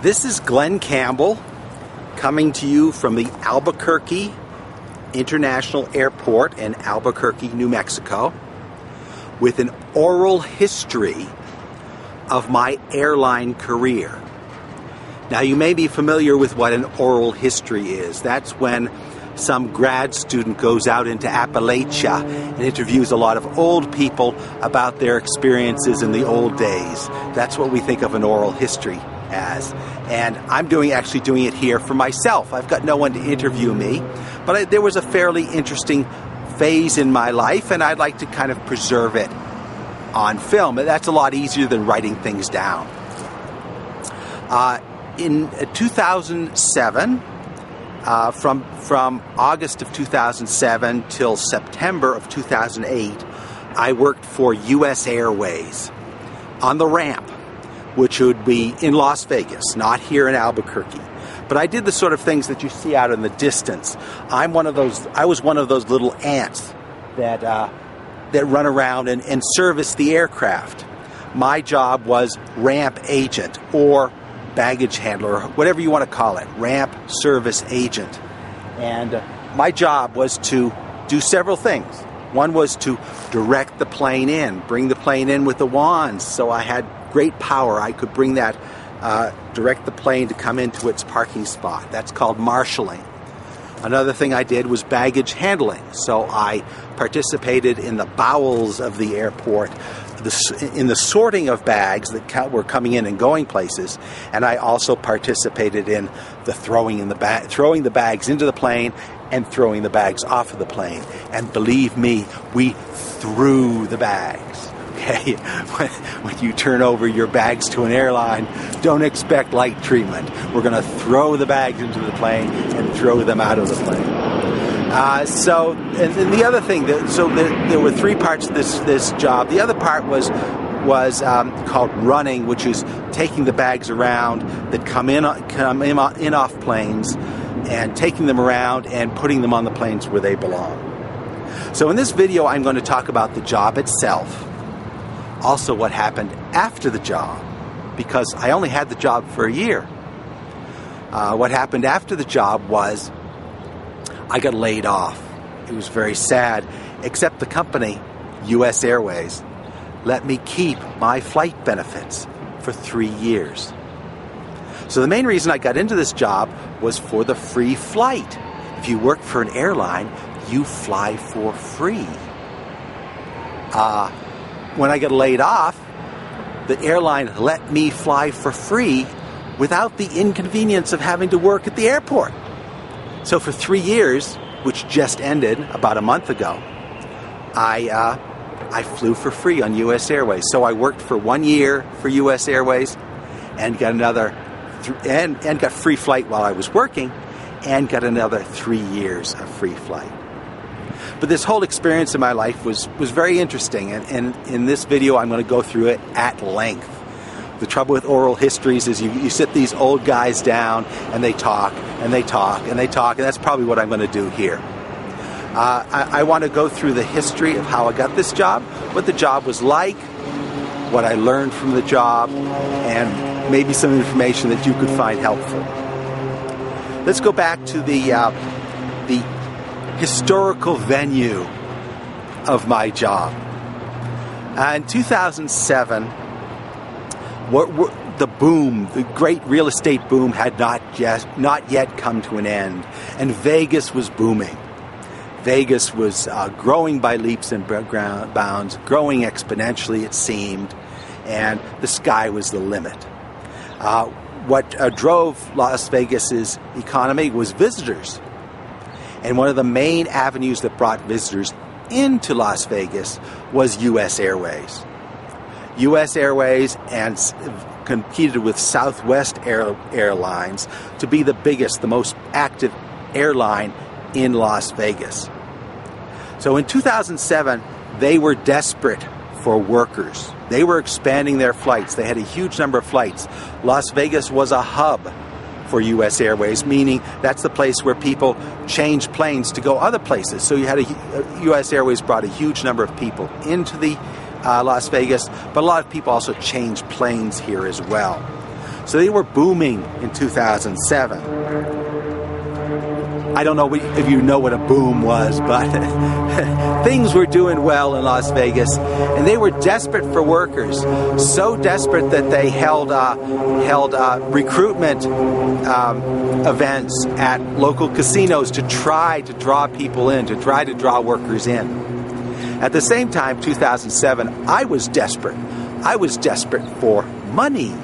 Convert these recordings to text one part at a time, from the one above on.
This is Glenn Campbell coming to you from the Albuquerque International Airport in Albuquerque, New Mexico, with an oral history of my airline career. Now, you may be familiar with what an oral history is. That's when some grad student goes out into Appalachia and interviews a lot of old people about their experiences in the old days. That's what we think of an oral history as. And I'm actually doing it here for myself. I've got no one to interview me, but there was a fairly interesting phase in my life, and I'd like to kind of preserve it on film. That's a lot easier than writing things down. In 2007, from August of 2007 till September of 2008, I worked for U.S. Airways on the ramp, which would be in Las Vegas, not here in Albuquerque. But I did the sort of things that you see out in the distance. I was one of those little ants that run around and service the aircraft. My job was ramp agent or baggage handler, or whatever you want to call it, ramp service agent. And my job was to do several things. One was to direct the plane in, bring the plane in with the wands, so I had great power. I could bring that, direct the plane to come into its parking spot. That's called marshalling. Another thing I did was baggage handling. So I participated in the bowels of the airport, in the sorting of bags that were coming in and going places, and I also participated in the throwing the bags into the plane and throwing the bags off of the plane. And believe me, we threw the bags. Okay, when you turn over your bags to an airline, don't expect light treatment. We're going to throw the bags into the plane and throw them out of the plane. And the other thing, there were three parts to this job. The other part was called running, which is taking the bags around that come in off planes and taking them around and putting them on the planes where they belong. So in this video, I'm going to talk about the job itself. Also what happened after the job, because I only had the job for a year. What happened after the job was I got laid off. It was very sad, except the company, U.S. Airways, let me keep my flight benefits for 3 years. So the main reason I got into this job was for the free flight. If you work for an airline, you fly for free. When I got laid off, the airline let me fly for free without the inconvenience of having to work at the airport. So for 3 years, which just ended about a month ago, I flew for free on U.S. Airways. So I worked for 1 year for U.S. Airways and got and got free flight while I was working, and got another 3 years of free flight. But this whole experience in my life was very interesting, and in this video I'm going to go through it at length. The trouble with oral histories is you sit these old guys down and they talk and they talk and they talk, and that's probably what I'm going to do here. I want to go through the history of how I got this job, what the job was like, what I learned from the job, and maybe some information that you could find helpful. Let's go back to the historical venue of my job. In 2007, the great real estate boom had not yet come to an end, and Vegas was booming. Vegas was growing by leaps and bounds, growing exponentially, it seemed, and the sky was the limit. What drove Las Vegas's economy was visitors. And one of the main avenues that brought visitors into Las Vegas was U.S. Airways. U.S. Airways competed with Southwest Airlines to be the biggest, the most active airline in Las Vegas. So in 2007, they were desperate for workers. They were expanding their flights. They had a huge number of flights. Las Vegas was a hub for U.S. Airways, meaning that's the place where people change planes to go other places. So you had U.S. Airways brought a huge number of people into the Las Vegas, but a lot of people also changed planes here as well. So they were booming in 2007. I don't know if you know what a boom was, but things were doing well in Las Vegas, and they were desperate for workers. So desperate that they held recruitment events at local casinos to try to draw people in, to try to draw workers in. At the same time, 2007, I was desperate. I was desperate for money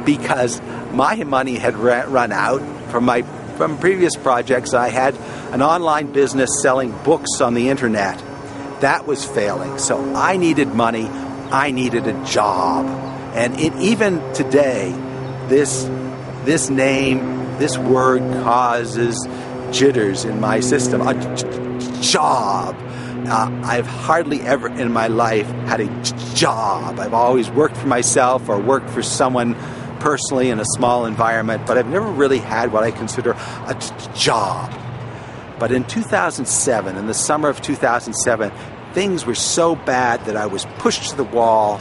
because my money had run out from previous projects. I had an online business selling books on the internet. That was failing. So I needed money. I needed a job. And even today, this name, this word causes jitters in my system. A job. I've hardly ever in my life had a job. I've always worked for myself or worked for someone personally in a small environment, but I've never really had what I consider a job. But in 2007, in the summer of 2007, things were so bad that I was pushed to the wall,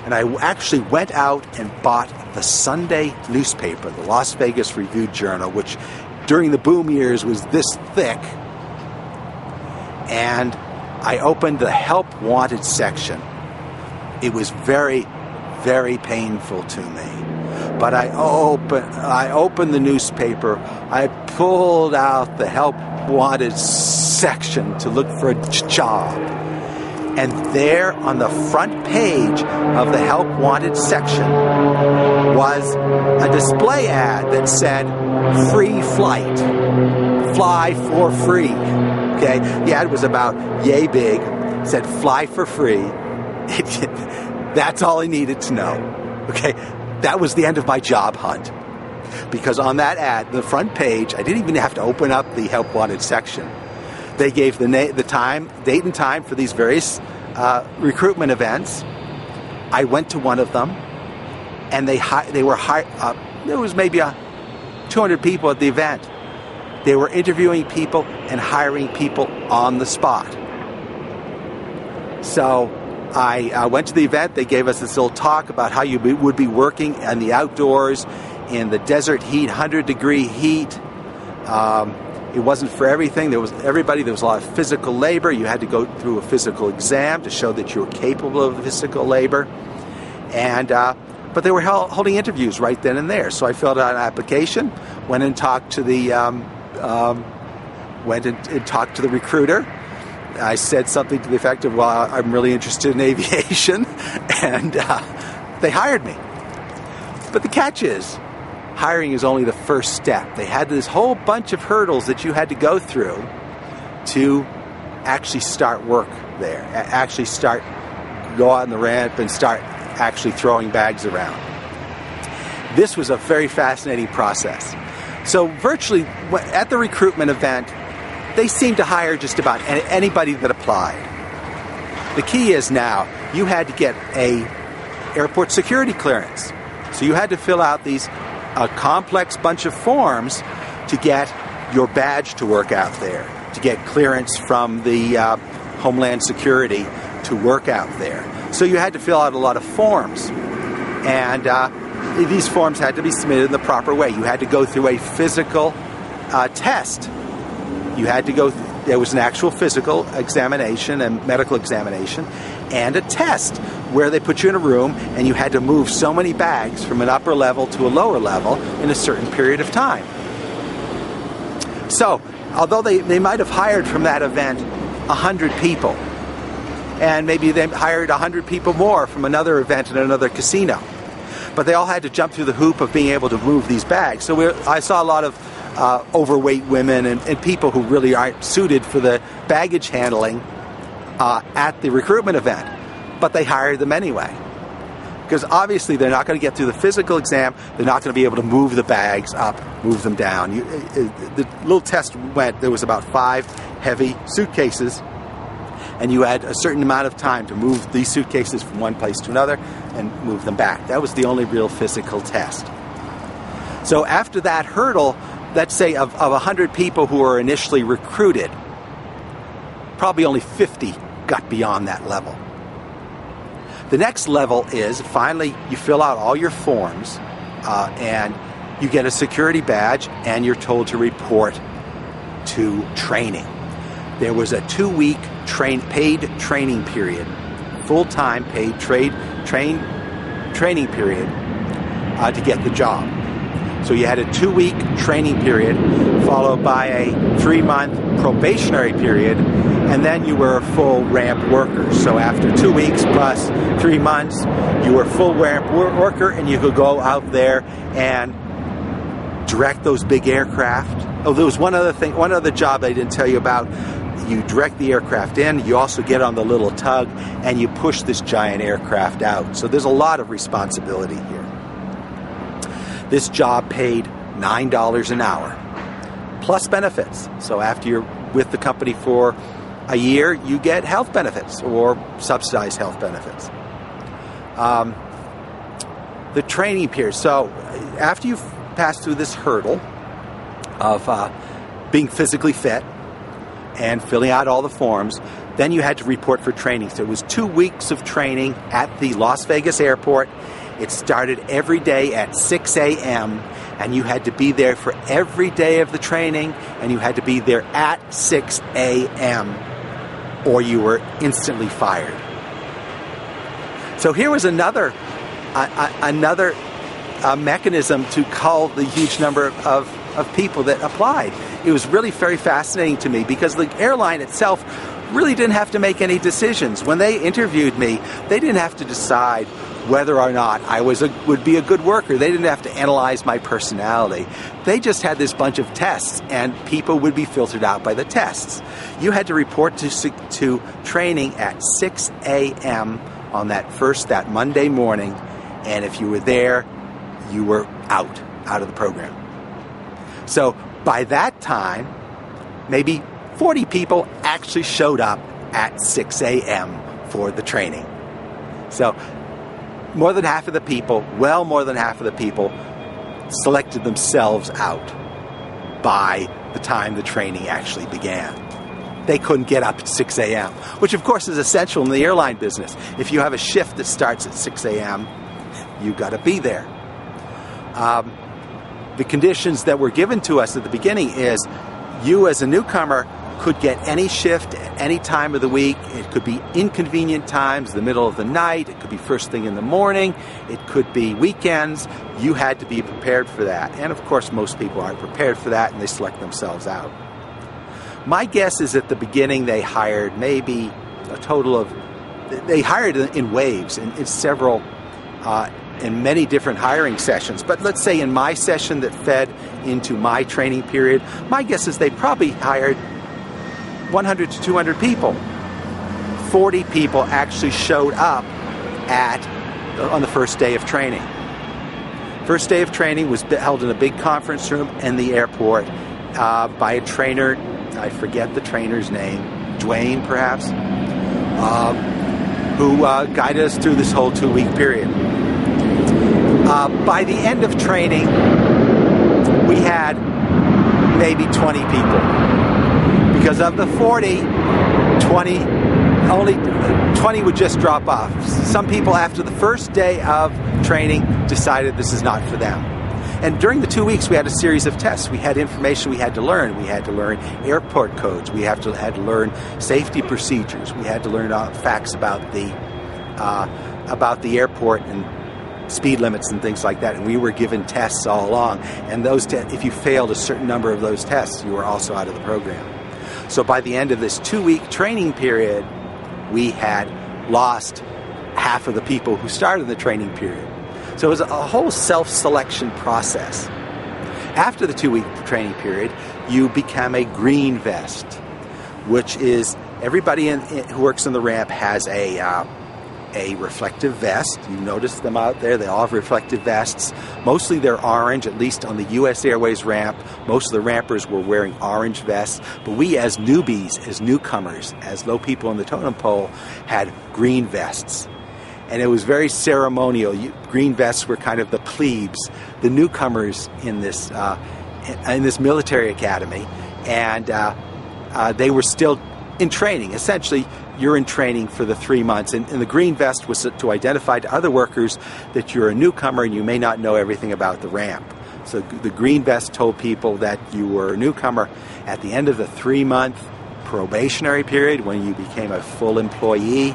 and I actually went out and bought the Sunday newspaper, the Las Vegas Review-Journal, which during the boom years was this thick, and I opened the Help Wanted section. It was very, very painful to me. But I opened the newspaper, I pulled out the Help Wanted section to look for a job. And there on the front page of the Help Wanted section was a display ad that said, free flight, fly for free. Okay, the ad was about yay big, said fly for free. That's all I needed to know. Okay, that was the end of my job hunt. Because on that ad, the front page, I didn't even have to open up the Help Wanted section. They gave the date and time for these various recruitment events. I went to one of them, and there was maybe 200 people at the event. They were interviewing people and hiring people on the spot. So I went to the event. They gave us this little talk about how you would be working in the outdoors, in the desert heat, 100-degree heat. It wasn't for everything. There was a lot of physical labor. You had to go through a physical exam to show that you were capable of physical labor. And but they were holding interviews right then and there. So I filled out an application, went and talked to the talked to the recruiter. I said something to the effect of, well, I'm really interested in aviation, and they hired me. But the catch is, hiring is only the first step. They had this whole bunch of hurdles that you had to go through to actually start work there, go out on the ramp and start actually throwing bags around. This was a very fascinating process. So virtually, at the recruitment event, they seemed to hire just about anybody that applied. The key is now, you had to get a airport security clearance. So you had to fill out a complex bunch of forms to get your badge to work out there, to get clearance from the Homeland Security to work out there. So you had to fill out a lot of forms. And these forms had to be submitted in the proper way. You had to go through a physical test. There was an actual physical examination and medical examination and a test where they put you in a room and you had to move so many bags from an upper level to a lower level in a certain period of time. So, although they might have hired from that event 100 people, and maybe they hired 100 people more from another event in another casino, but they all had to jump through the hoop of being able to move these bags. So I saw a lot of overweight women and people who really aren't suited for the baggage handling at the recruitment event, but they hired them anyway. Because obviously they're not going to get through the physical exam, they're not going to be able to move the bags up, move them down. The little test there was about 5 heavy suitcases, and you had a certain amount of time to move these suitcases from one place to another and move them back. That was the only real physical test. So after that hurdle, let's say of 100 people who were initially recruited, probably only 50 got beyond that level. The next level is, finally, you fill out all your forms, and you get a security badge, and you're told to report to training. There was a 2-week paid training period, full-time paid training period to get the job. So you had a 2-week training period followed by a 3-month probationary period, and then you were a full ramp worker. So after 2 weeks plus 3 months, you were a full ramp worker, and you could go out there and direct those big aircraft. Oh, there was one other job I didn't tell you about. You direct the aircraft in, you also get on the little tug, and you push this giant aircraft out. So there's a lot of responsibility here. This job paid $9 an hour, plus benefits. So after you're with the company for a year, you get health benefits or subsidized health benefits. The training period. So after you've passed through this hurdle of being physically fit and filling out all the forms, then you had to report for training. So it was 2 weeks of training at the Las Vegas airport. It started every day at 6 a.m. and you had to be there for every day of the training, and you had to be there at 6 a.m. or you were instantly fired. So here was another mechanism to cull the huge number of people that applied. It was really very fascinating to me because the airline itself really didn't have to make any decisions. When they interviewed me, they didn't have to decide whether or not I would be a good worker. They didn't have to analyze my personality. They just had this bunch of tests, and people would be filtered out by the tests. You had to report to training at 6 a.m. on that Monday morning, and if you were there, you were out of the program. So by that time, maybe 40 people actually showed up at 6 a.m. for the training. So more than half of the people, selected themselves out by the time the training actually began. They couldn't get up at 6 a.m., which of course is essential in the airline business. If you have a shift that starts at 6 a.m., you've got to be there. The conditions that were given to us at the beginning is you as a newcomer could get any shift at any time of the week. It could be inconvenient times, the middle of the night. It could be first thing in the morning. It could be weekends. You had to be prepared for that. And of course, most people aren't prepared for that, and they select themselves out. My guess is at the beginning they hired maybe a total of, they hired in waves, in several, in many different hiring sessions. But let's say in my session that fed into my training period, my guess is they probably hired 100 to 200 people. 40 people actually showed up on the first day of training. First day of training was held in a big conference room in the airport by a trainer. I forget the trainer's name, Dwayne perhaps, who guided us through this whole 2-week period. By the end of training, we had maybe 20 people. Because of the 40, 20 would just drop off. Some people after the first day of training decided this is not for them. And during the 2 weeks, we had a series of tests. We had information we had to learn. We had to learn airport codes. We had to learn safety procedures. We had to learn facts about the airport and speed limits and things like that. And we were given tests all along. And those if you failed a certain number of those tests, you were also out of the program. So by the end of this 2-week training period, we had lost half of the people who started the training period. So it was a whole self-selection process. After the 2-week training period, you become a green vest, which is everybody who works in the ramp has a reflective vest. You notice them out there. They all have reflective vests. Mostly they're orange, at least on the U.S. Airways ramp. Most of the rampers were wearing orange vests. But we as newbies, as newcomers, as low people in the totem pole, had green vests. And it was very ceremonial. Green vests were kind of the plebes, the newcomers in this military academy. And they were still in training. Essentially, you're in training for the 3 months. And the green vest was to identify to other workers that you're a newcomer and you may not know everything about the ramp. So the green vest told people that you were a newcomer. At the end of the 3-month probationary period, when you became a full employee,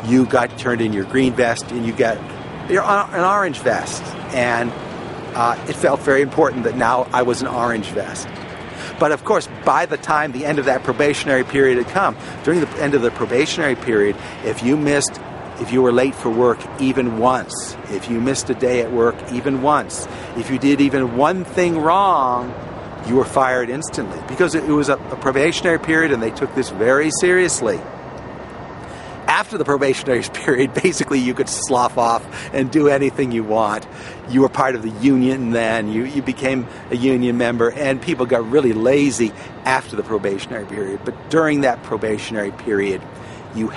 you got turned in your green vest and you got an orange vest. And it felt very important that now I was an orange vest. But of course, by the time the end of that probationary period had come, during the end of the probationary period, if you were late for work even once, if you missed a day at work even once, if you did even one thing wrong, you were fired instantly, because it was a probationary period and they took this very seriously. After the probationary period, basically you could slough off and do anything you want. You were part of the union then, you became a union member, and people got really lazy after the probationary period. But during that probationary period, you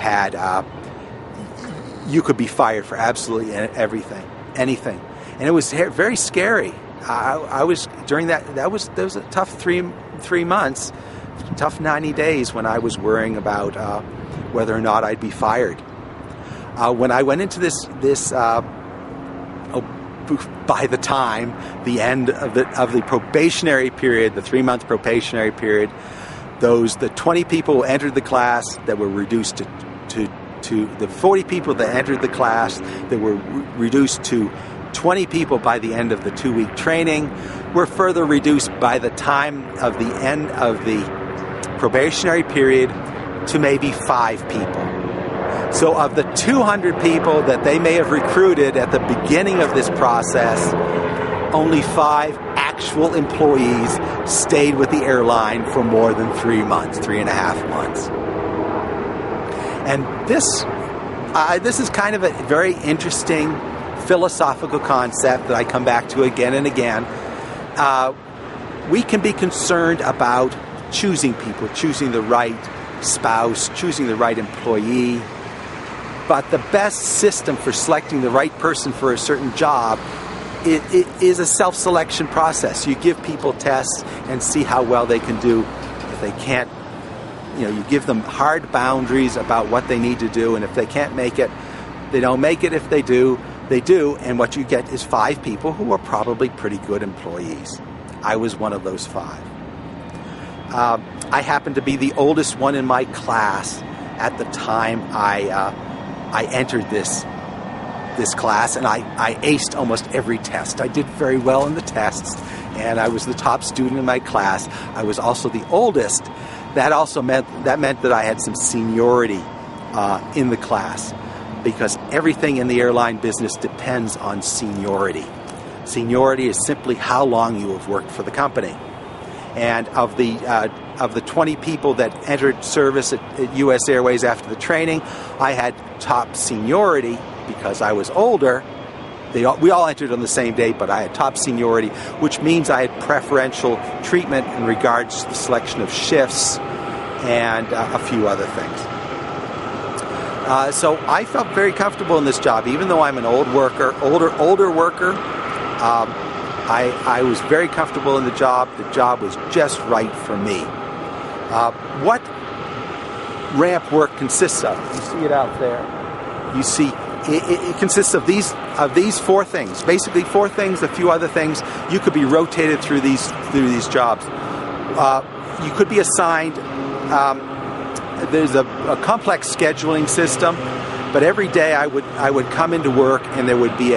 could be fired for absolutely everything, anything. And it was very scary. I was during that was a tough three months, tough 90 days when I was worrying about whether or not I'd be fired. When I went into this by the time the end of the probationary period, the 3-month probationary period, the 20 people who entered the class that were reduced to the 40 people that entered the class that were reduced to 20 people by the end of the 2-week training were further reduced by the time of the end of the probationary period to maybe 5 people. So of the 200 people that they may have recruited at the beginning of this process, only 5 actual employees stayed with the airline for more than 3 months, 3.5 months. And this is kind of a very interesting philosophical concept that I come back to again and again. We can be concerned about choosing people, choosing the right spouse, choosing the right employee, but the best system for selecting the right person for a certain job it is a self-selection process. You give people tests and see how well they can do. If they can't, you give them hard boundaries about what they need to do, and if they can't make it, they don't make it. If they do, they do, and what you get is 5 people who are probably pretty good employees. I was one of those 5. I happened to be the oldest one in my class at the time I entered this class, and I aced almost every test. I did very well in the tests, and I was the top student in my class. I was also the oldest. That meant that I had some seniority in the class, because everything in the airline business depends on seniority. Seniority is simply how long you have worked for the company. And of the 20 people that entered service at U.S. Airways after the training, I had top seniority because I was older. We all entered on the same day, but I had top seniority, which means I had preferential treatment in regards to the selection of shifts and a few other things. So I felt very comfortable in this job, even though I'm an older worker. I was very comfortable in the job. The job was just right for me. What ramp work consists of? You see it out there. You see, it consists of these 4 things. Basically 4 things, a few other things. You could be rotated through these jobs. You could be assigned. There's a complex scheduling system, but every day I would come into work and there would be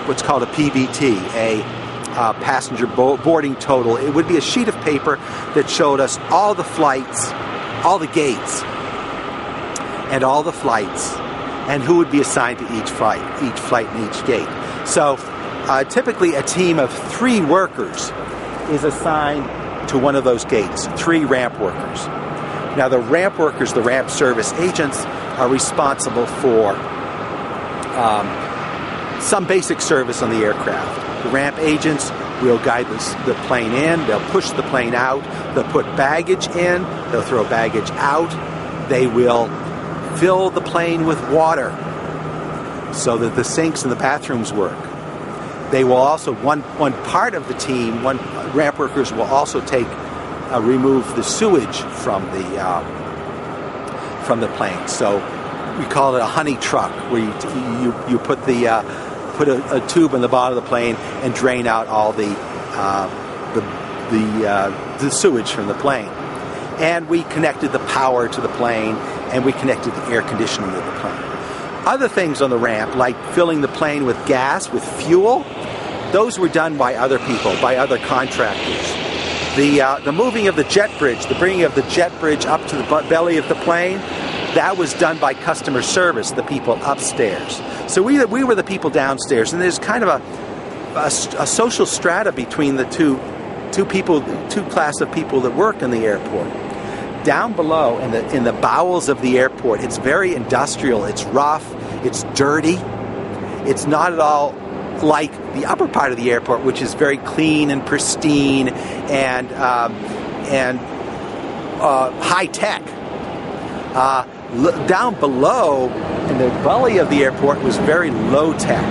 what's called a PBT, a passenger boarding total. It would be a sheet of paper that showed us all the flights, all the gates, and all the flights, and who would be assigned to each flight and each gate. So typically a team of 3 workers is assigned to one of those gates, 3 ramp workers. Now the ramp workers, the ramp service agents, are responsible for some basic service on the aircraft. The ramp agents will guide the plane in, they'll push the plane out, they'll put baggage in, they'll throw baggage out, they will fill the plane with water so that the sinks and the bathrooms work. They will also, one part of the team, ramp workers will also remove the sewage from from the plane. So we call it a honey truck, where you put a tube in the bottom of the plane and drain out all the sewage from the plane. And we connected the power to the plane, and we connected the air conditioning of the plane. Other things on the ramp, like filling the plane with gas, with fuel, those were done by other people, by other contractors. The moving of the jet bridge, the bringing of the jet bridge up to the belly of the plane, that was done by customer service, the people upstairs. So we were the people downstairs, and there's kind of a social strata between the two class of people that work in the airport. Down below, in the bowels of the airport, it's very industrial. It's rough. It's dirty. It's not at all like the upper part of the airport, which is very clean and pristine and high tech. Down below, in the belly of the airport, was very low tech.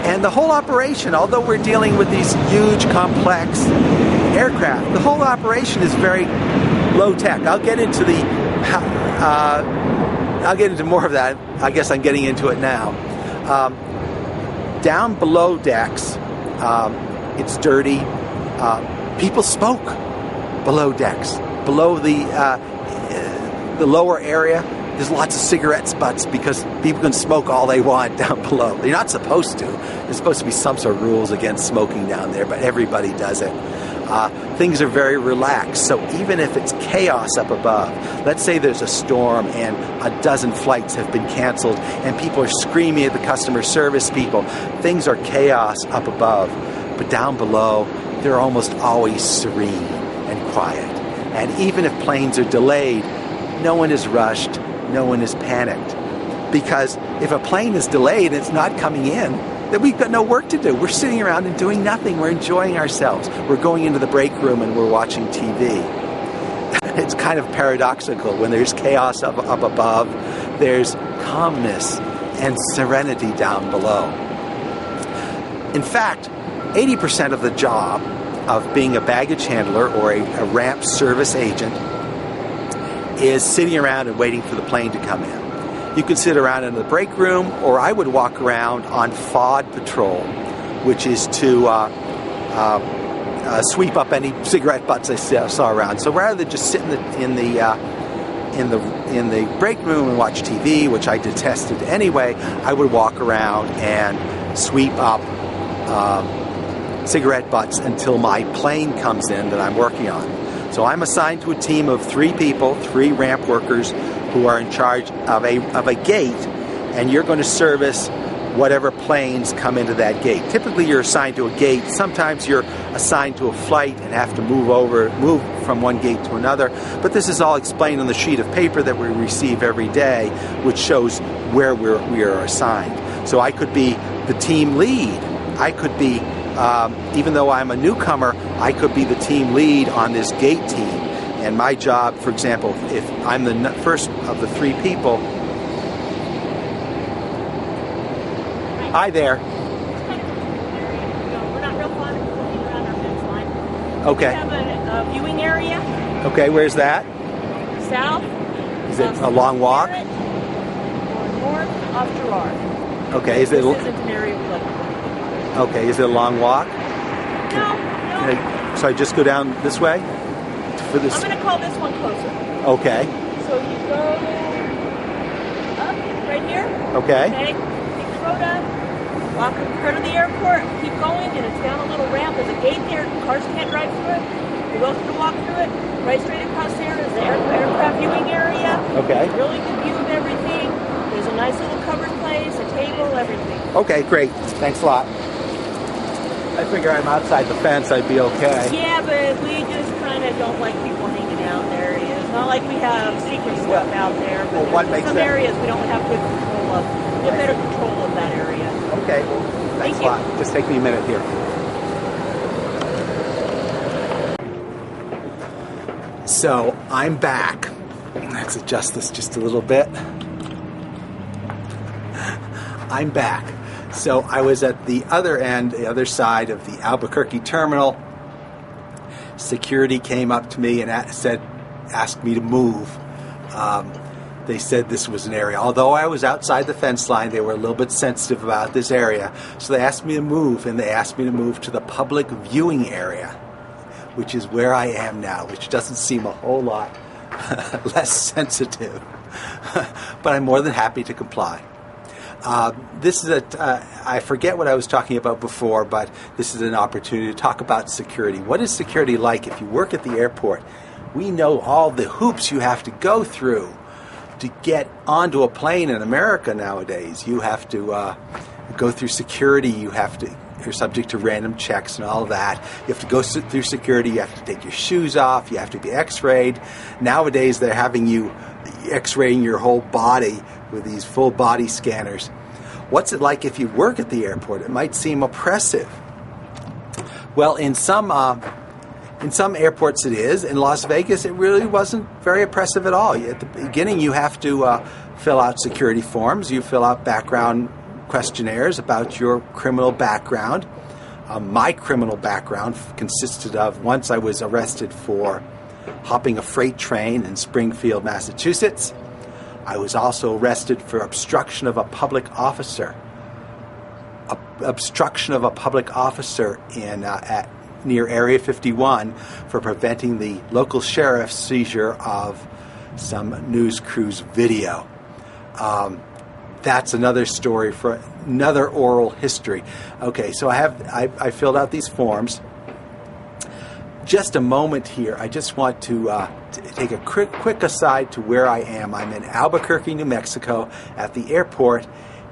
And the whole operation, although we're dealing with these huge, complex aircraft, the whole operation is very low tech. I'll get into more of that. I guess I'm getting into it now. Down below decks, it's dirty. People smoke below decks. Below the lower area, there's lots of cigarette butts because people can smoke all they want down below. They're not supposed to. There's supposed to be some sort of rules against smoking down there, but everybody does it. Things are very relaxed, so even if it's chaos up above, let's say there's a storm and a dozen flights have been canceled and people are screaming at the customer service people, things are chaos up above, but down below, they're almost always serene and quiet. And even if planes are delayed, no one is rushed, no one is panicked. Because if a plane is delayed and it's not coming in, then we've got no work to do. We're sitting around and doing nothing. We're enjoying ourselves. We're going into the break room and we're watching TV. It's kind of paradoxical. When there's chaos up above, there's calmness and serenity down below. In fact, 80% of the job of being a baggage handler or a ramp service agent is sitting around and waiting for the plane to come in. You could sit around in the break room, or I would walk around on FOD patrol, which is to sweep up any cigarette butts I saw around. So rather than just sit in the break room and watch TV, which I detested anyway, I would walk around and sweep up cigarette butts until my plane comes in that I'm working on. So I'm assigned to a team of 3 people, 3 ramp workers, who are in charge of a gate, and you're going to service whatever planes come into that gate. Typically you're assigned to a gate. Sometimes you're assigned to a flight and have to move from one gate to another. But this is all explained on the sheet of paper that we receive every day, which shows where we are assigned. So I could be the team lead. I could be, even though I'm a newcomer, I could be the team lead on this gate team. And my job, for example, if I'm the first of the 3 people... Hi there. We're not real fond of looking around our fence line. Okay. We have a viewing area. Okay, where's that? South. Is it a long walk? Or north off Girard. Okay, This isn't an area we like. Okay, is it a long walk? No. So I just go down this way? For this? I'm going to call this one closer. Okay. So you go up right here. Okay. Okay. Take the road up. Walk in front of the airport. Keep going, and it's down a little ramp. There's a gate there. Cars can't drive through it. You're welcome to walk through it. Right straight across there is the aircraft viewing area. Okay. Really good view of everything. There's a nice little covered place, a table, everything. Okay, great. Thanks a lot. I figure I'm outside the fence, I'd be okay. Yeah, but we just kind of don't like people hanging out in areas. Not like we have secret stuff out there, but there's some areas we don't have good control of. We have better control of that area. Okay, well, thanks a lot. Just take me a minute here. So, I'm back. Let's adjust this just a little bit. I'm back. So I was at the other end, the other side of the Albuquerque terminal. Security came up to me and asked me to move. They said this was an area. Although I was outside the fence line, they were a little bit sensitive about this area. So they asked me to move, and they asked me to move to the public viewing area, which is where I am now, which doesn't seem a whole lot less sensitive. But I'm more than happy to comply. This is I forget what I was talking about before, but this is an opportunity to talk about security. What is security like if you work at the airport? We know all the hoops you have to go through to get onto a plane in America nowadays. You have to go through security. You're subject to random checks and all of that. You have to go through security. You have to take your shoes off. You have to be x-rayed. Nowadays, they're having you x-raying your whole body with these full body scanners. What's it like if you work at the airport? It might seem oppressive. Well, in some airports it is. In Las Vegas, it really wasn't very oppressive at all. At the beginning, you have to fill out security forms. You fill out background questionnaires about your criminal background. My criminal background consisted of, once I was arrested for hopping a freight train in Springfield, Massachusetts. I was also arrested for obstruction of a public officer. Obstruction of a public officer near Area 51 for preventing the local sheriff's seizure of some news crew's video. That's another story for another oral history. Okay, so I filled out these forms. Just a moment here. I just want to take a quick aside to where I am. I'm in Albuquerque, New Mexico, at the airport,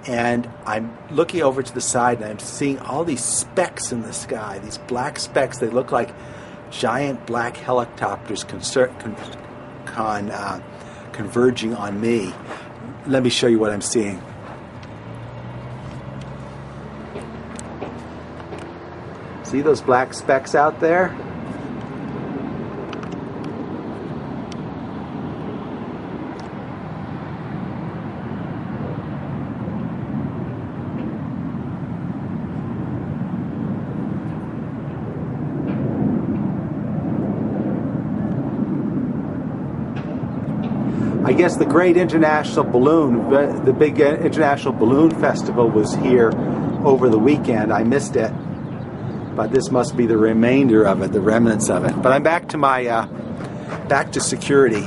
and I'm looking over to the side, and I'm seeing all these specks in the sky. These black specks. They look like giant black helicopters converging on me. Let me show you what I'm seeing. See those black specks out there? I guess the great international balloon, the big international balloon festival was here over the weekend. I missed it, but this must be the remainder of it, the remnants of it. But I'm back to my back to security.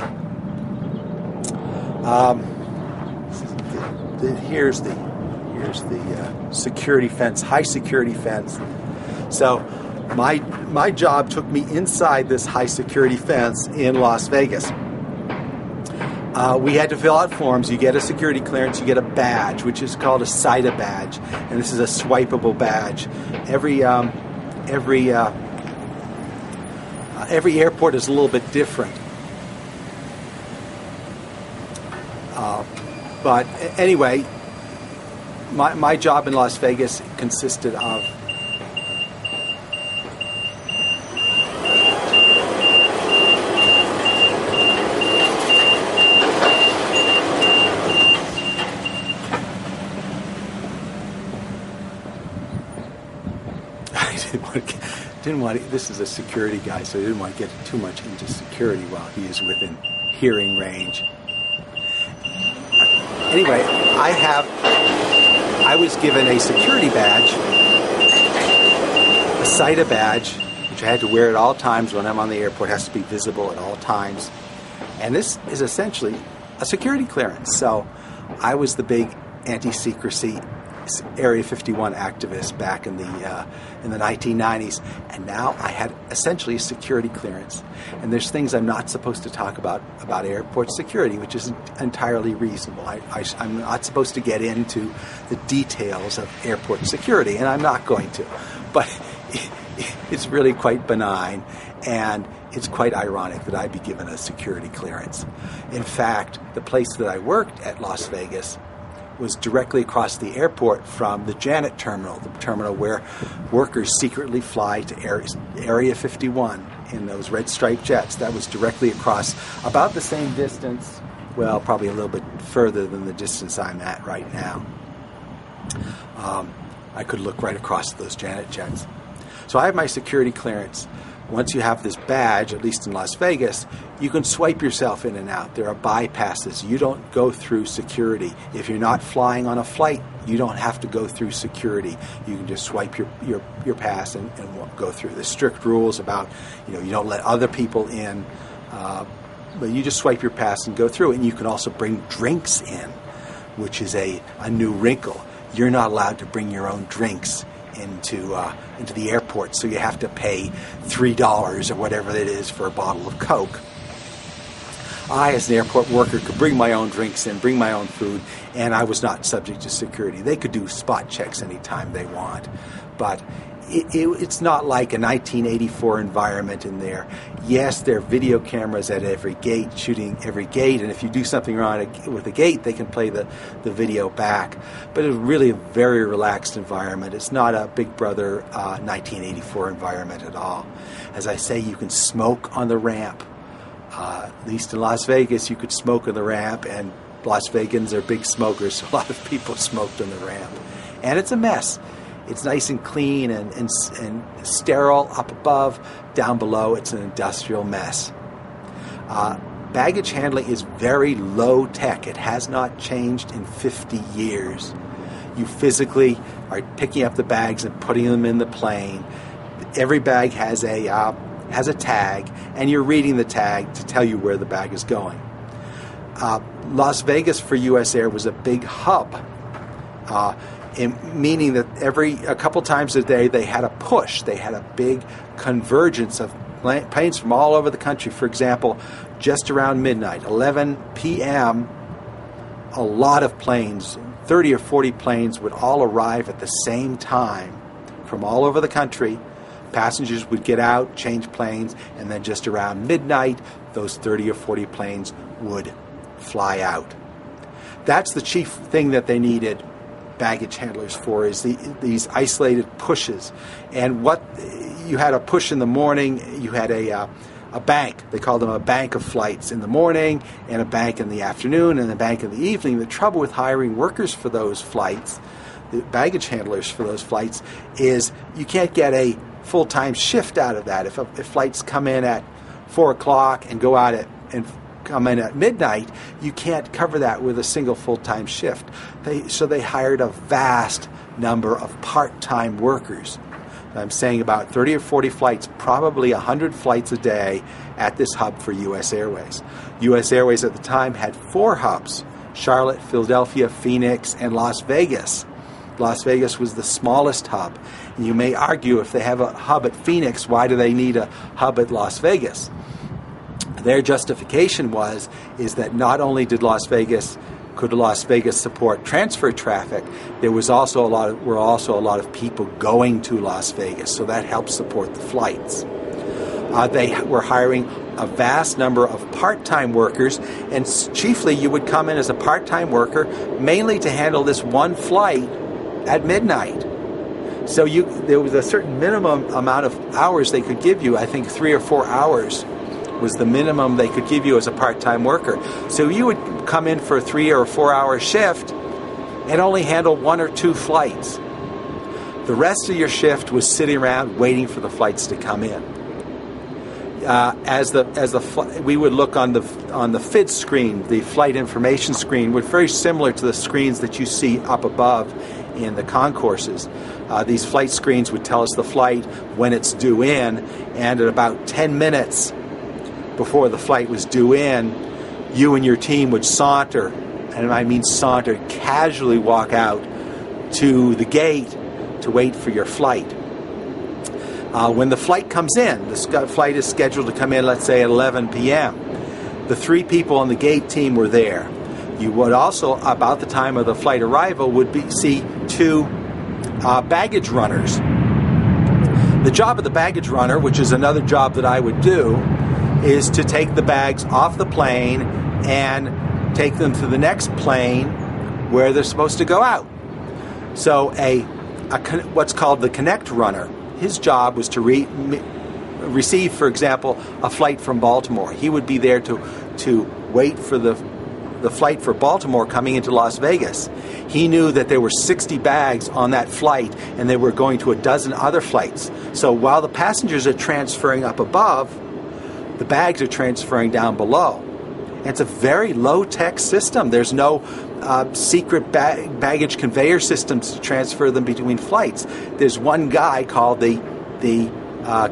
Here's the security fence, high security fence. So my job took me inside this high security fence in Las Vegas. We had to fill out forms. You get a security clearance, you get a badge, which is called a SITA badge, and this is a swipeable badge. Every airport is a little bit different. But anyway, my job in Las Vegas consisted of this is a security guy, so I didn't want to get too much into security while he is within hearing range. Anyway, I was given a security badge, a SITA badge, which I had to wear at all times when I'm on the airport. It has to be visible at all times. And this is essentially a security clearance. So I was the big anti-secrecy Area 51 activist back in the 1990s, and now I had essentially a security clearance. And there's things I'm not supposed to talk about airport security, which is entirely reasonable. I'm not supposed to get into the details of airport security, and I'm not going to. But it's really quite benign, and it's quite ironic that I be given a security clearance. In fact, the place that I worked at Las Vegas was directly across the airport from the Janet terminal, the terminal where workers secretly fly to Area 51 in those red striped jets. That was directly across, about the same distance, well, probably a little bit further than the distance I'm at right now. I could look right across those Janet jets. So I have my security clearance. once you have this badge, at least in Las Vegas, you can swipe yourself in and out. There are bypasses. You don't go through security. If you're not flying on a flight, you don't have to go through security. You can just swipe your pass and go through. There's strict rules about, you don't let other people in, but you just swipe your pass and go through. And you can also bring drinks in, which is a new wrinkle. You're not allowed to bring your own drinks into the airport, so you have to pay $3 or whatever it is for a bottle of Coke. I, as an airport worker, could bring my own drinks in, bring my own food, and I was not subject to security. They could do spot checks anytime they want, but it's not like a 1984 environment in there. Yes, there are video cameras at every gate, shooting every gate, and if you do something wrong with a gate, they can play the video back. But it's really a very relaxed environment. It's not a Big Brother 1984 environment at all. As I say, you can smoke on the ramp. At least in Las Vegas, you could smoke on the ramp, and Las Vegans are big smokers, so a lot of people smoked on the ramp. And it's a mess. It's nice and clean and sterile up above. Down below, it's an industrial mess. Baggage handling is very low tech. It has not changed in 50 years. You physically are picking up the bags and putting them in the plane. Every bag has a tag, and you're reading the tag to tell you where the bag is going. Las Vegas for US Air was a big hub. Meaning that a couple times a day they had a push. They had a big convergence of planes from all over the country. For example, just around midnight, 11 p.m., a lot of planes, 30 or 40 planes, would all arrive at the same time from all over the country. Passengers would get out, change planes, and then just around midnight, those 30 or 40 planes would fly out. That's the chief thing that they needed baggage handlers for, is these isolated pushes. And what you had a push in the morning, you had a bank. They called them a bank of flights in the morning, and a bank in the afternoon, and a bank in the evening. The trouble with hiring workers for those flights, the baggage handlers for those flights, is you can't get a full-time shift out of that. If flights come in at 4 o'clock and go out and come in at midnight, you can't cover that with a single full-time shift. So they hired a vast number of part-time workers. I'm saying about 30 or 40 flights, probably 100 flights a day at this hub for U.S. Airways. U.S. Airways at the time had 4 hubs: Charlotte, Philadelphia, Phoenix, and Las Vegas. Las Vegas was the smallest hub. And you may argue, if they have a hub at Phoenix, why do they need a hub at Las Vegas? Their justification is that not only could Las Vegas support transfer traffic, there was also were also a lot of people going to Las Vegas, so that helped support the flights. They were hiring a vast number of part-time workers, and chiefly you would come in as a part-time worker mainly to handle this one flight at midnight. So there was a certain minimum amount of hours they could give you. I think 3 or 4 hours was the minimum they could give you as a part-time worker. So you would come in for a 3 or 4 hour shift and only handle 1 or 2 flights. The rest of your shift was sitting around waiting for the flights to come in. We would look on the FID screen, the flight information screen, which very similar to the screens that you see up above in the concourses. These flight screens would tell us the flight, when it's due in, and at about 10 minutes before the flight was due in, you and your team would saunter, and I mean saunter, casually walk out to the gate to wait for your flight. When the flight comes in, the flight is scheduled to come in, let's say at 11 p.m. The 3 people on the gate team were there. You would also, about the time of the flight arrival, see 2 baggage runners. The job of the baggage runner, which is another job that I would do, is to take the bags off the plane and take them to the next plane where they're supposed to go out. So what's called the connect runner, his job was to receive, for example, a flight from Baltimore. He would be there to wait for the the flight for Baltimore coming into Las Vegas. He knew that there were 60 bags on that flight, and they were going to a dozen other flights. So while the passengers are transferring up above, the bags are transferring down below. And it's a very low-tech system. There's no secret baggage conveyor systems to transfer them between flights. There's one guy called the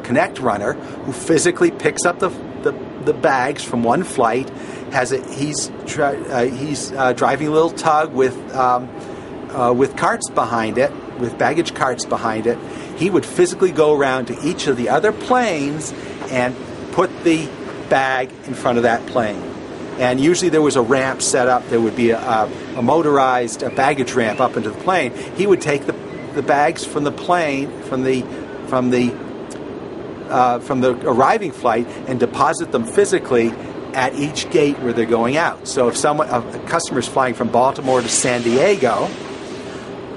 Connect Runner who physically picks up the bags from one flight. He's driving a little tug with carts behind it, with baggage carts behind it. He would physically go around to each of the other planes and put the bag in front of that plane. And usually there was a ramp set up. There would be a motorized baggage ramp up into the plane. He would take the bags from the plane, from the arriving flight, and deposit them physically at each gate where they're going out. So if a customer is flying from Baltimore to San Diego,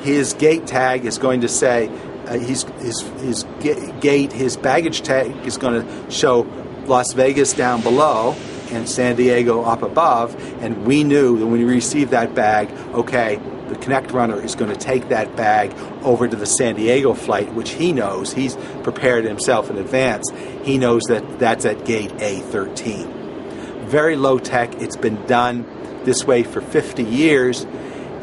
his gate tag is going to say his baggage tag is going to show Las Vegas down below and San Diego up above, and we knew that when we received that bag, okay, the Connect Runner is going to take that bag over to the San Diego flight, which he knows. He's prepared himself in advance. He knows that that's at gate A13. Very low tech. It's been done this way for 50 years,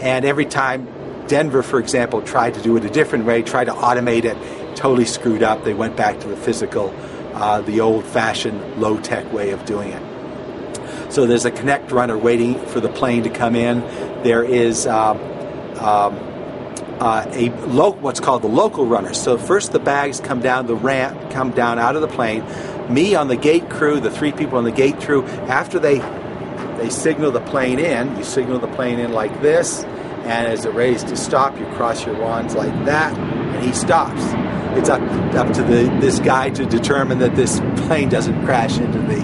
and every time Denver, for example, tried to do it a different way, tried to automate it, totally screwed up. They went back to the physical, the old-fashioned low-tech way of doing it. So there's a Connect Runner waiting for the plane to come in. There is what's called the local runner. So first the bags come down the ramp, come down out of the plane. Me on the gate crew, the 3 people on the gate crew, after they signal the plane in, you signal the plane in like this, and as it readies to stop, you cross your wands like that, and he stops. It's up to this guy to determine that this plane doesn't crash into the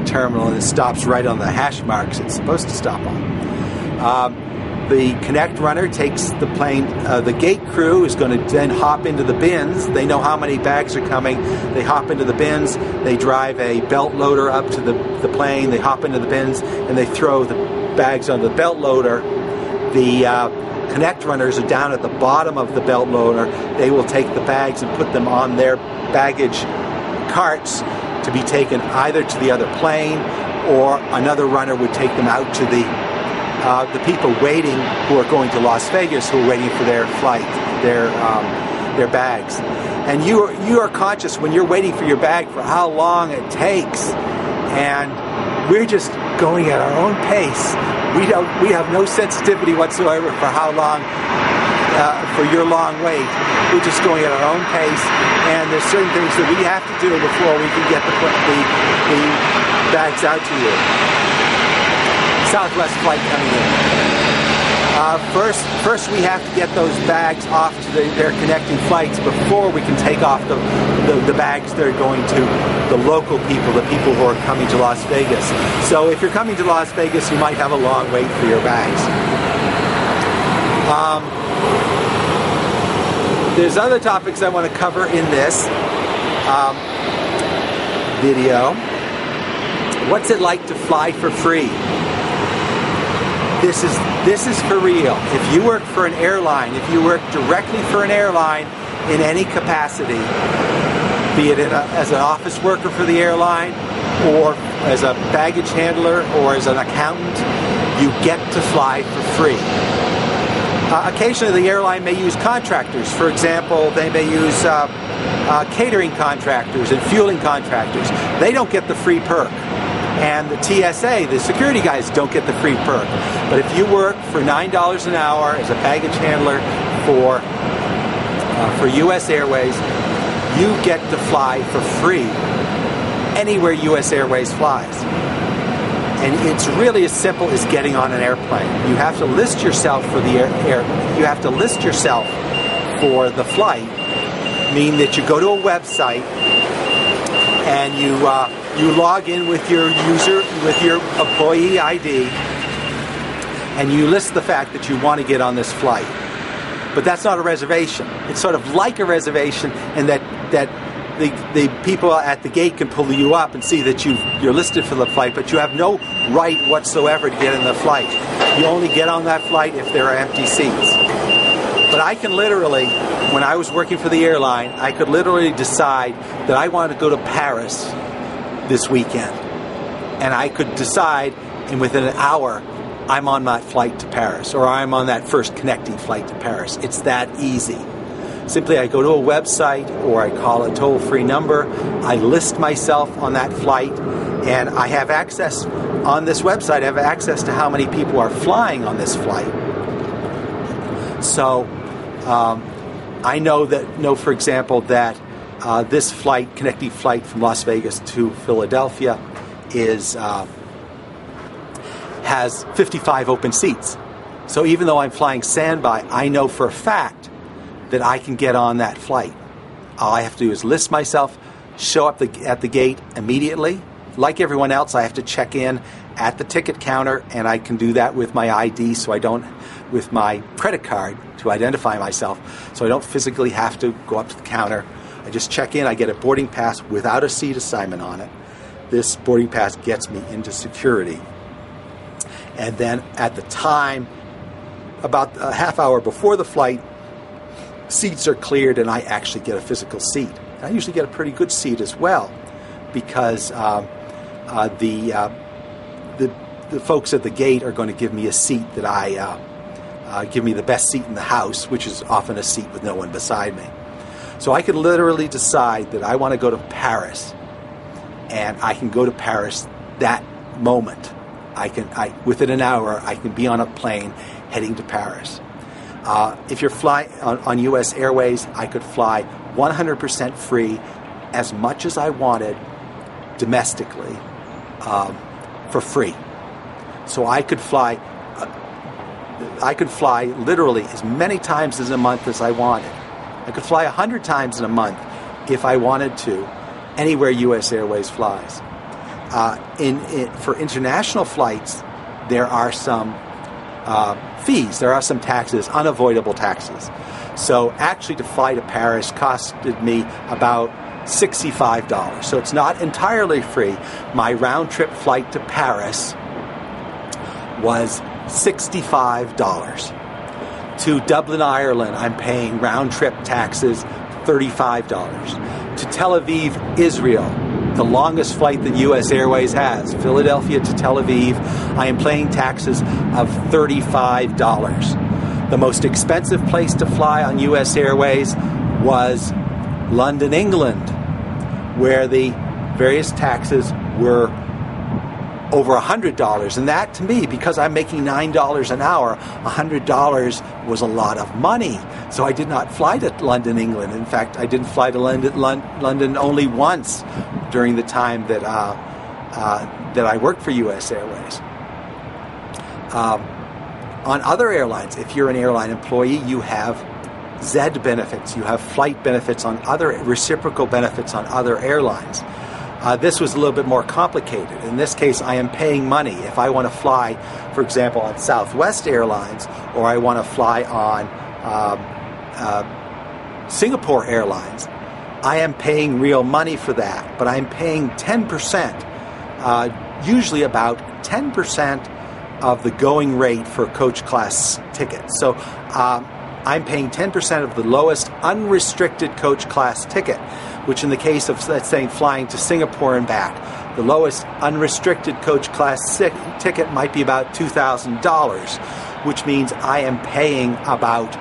terminal, and it stops right on the hash marks it's supposed to stop on. The Connect Runner takes the plane. The gate crew is going to then hop into the bins. They know how many bags are coming. They hop into the bins. They drive a belt loader up to the plane. They hop into the bins, and they throw the bags onto the belt loader. The Connect Runners are down at the bottom of the belt loader. They will take the bags and put them on their baggage carts to be taken either to the other plane, or another runner would take them out to the people waiting who are going to Las Vegas, who are waiting for their flight, their bags. And you are conscious when you're waiting for your bag for how long it takes, and we're just going at our own pace. We have no sensitivity whatsoever for how long, for your long wait. We're just going at our own pace, and there's certain things that we have to do before we can get the bags out to you. Southwest flight coming in. First we have to get those bags off to their connecting flights before we can take off the bags that are going to the local people, the people who are coming to Las Vegas. So if you're coming to Las Vegas, you might have a long wait for your bags. There's other topics I want to cover in this video. What's it like to fly for free? This is for real. If you work for an airline, if you work directly for an airline in any capacity, be it as an office worker for the airline, or as a baggage handler, or as an accountant, you get to fly for free. Occasionally the airline may use contractors. For example, they may use catering contractors and fueling contractors. They don't get the free perk. And the TSA, the security guys, don't get the free perk. But if you work for $9 an hour as a baggage handler for U.S. Airways, you get to fly for free anywhere U.S. Airways flies. And it's really as simple as getting on an airplane. You have to list yourself for the you have to list yourself for the flight, meaning that you go to a website and you log in with your employee ID, and you list the fact that you want to get on this flight. But that's not a reservation. It's sort of like a reservation in that the people at the gate can pull you up and see that you're listed for the flight, but you have no right whatsoever to get in the flight. You only get on that flight if there are empty seats. But I can literally, when I was working for the airline, I could literally decide that I wanted to go to Paris this weekend. And I could decide, and within an hour, I'm on that flight to Paris, or I'm on that first connecting flight to Paris. It's that easy. Simply, I go to a website, or I call a toll-free number, I list myself on that flight, and I have access on this website, I have access to how many people are flying on this flight. So, I know, for example, that this flight, connecting flight from Las Vegas to Philadelphia, has 55 open seats. So even though I'm flying standby, I know for a fact that I can get on that flight. All I have to do is list myself, show up at the gate immediately. Like everyone else, I have to check in at the ticket counter, and I can do that with my ID, with my credit card to identify myself, so I don't physically have to go up to the counter. I just check in, I get a boarding pass without a seat assignment on it. This boarding pass gets me into security. And then at the time, about a half hour before the flight, seats are cleared and I actually get a physical seat. And I usually get a pretty good seat as well, because the folks at the gate are going to give me a seat that give me the best seat in the house, which is often a seat with no one beside me. So I could literally decide that I want to go to Paris, and I can go to Paris that moment. Within an hour, I can be on a plane heading to Paris. If you're flying on U.S. Airways, I could fly 100% free, as much as I wanted, domestically, for free. So I could fly literally as many times in a month as I wanted. I could fly 100 times in a month if I wanted to, anywhere U.S. Airways flies. For international flights, there are some fees, there are some taxes, unavoidable taxes. So actually to fly to Paris costed me about $65. So it's not entirely free. My round-trip flight to Paris was $65. To Dublin, Ireland, I'm paying round-trip taxes $35. To Tel Aviv, Israel, the longest flight that U.S. Airways has, Philadelphia to Tel Aviv, I am paying taxes of $35. The most expensive place to fly on U.S. Airways was London, England, where the various taxes were over $100. And that, to me, because I'm making $9 an hour, $100 was a lot of money. So I did not fly to London, England. In fact, I didn't fly to London only once during the time that I worked for U.S. Airways. On other airlines, if you're an airline employee, you have Z benefits. You have flight benefits on other reciprocal benefits on other airlines. This was a little bit more complicated. In this case, I am paying money. If I want to fly, for example, on Southwest Airlines, or I want to fly on Singapore Airlines, I am paying real money for that. But I'm paying 10%, usually about 10% of the going rate for coach class tickets. So I'm paying 10% of the lowest unrestricted coach class ticket, which in the case of, let's say, flying to Singapore and back, the lowest unrestricted coach class ticket might be about $2,000, which means I am paying about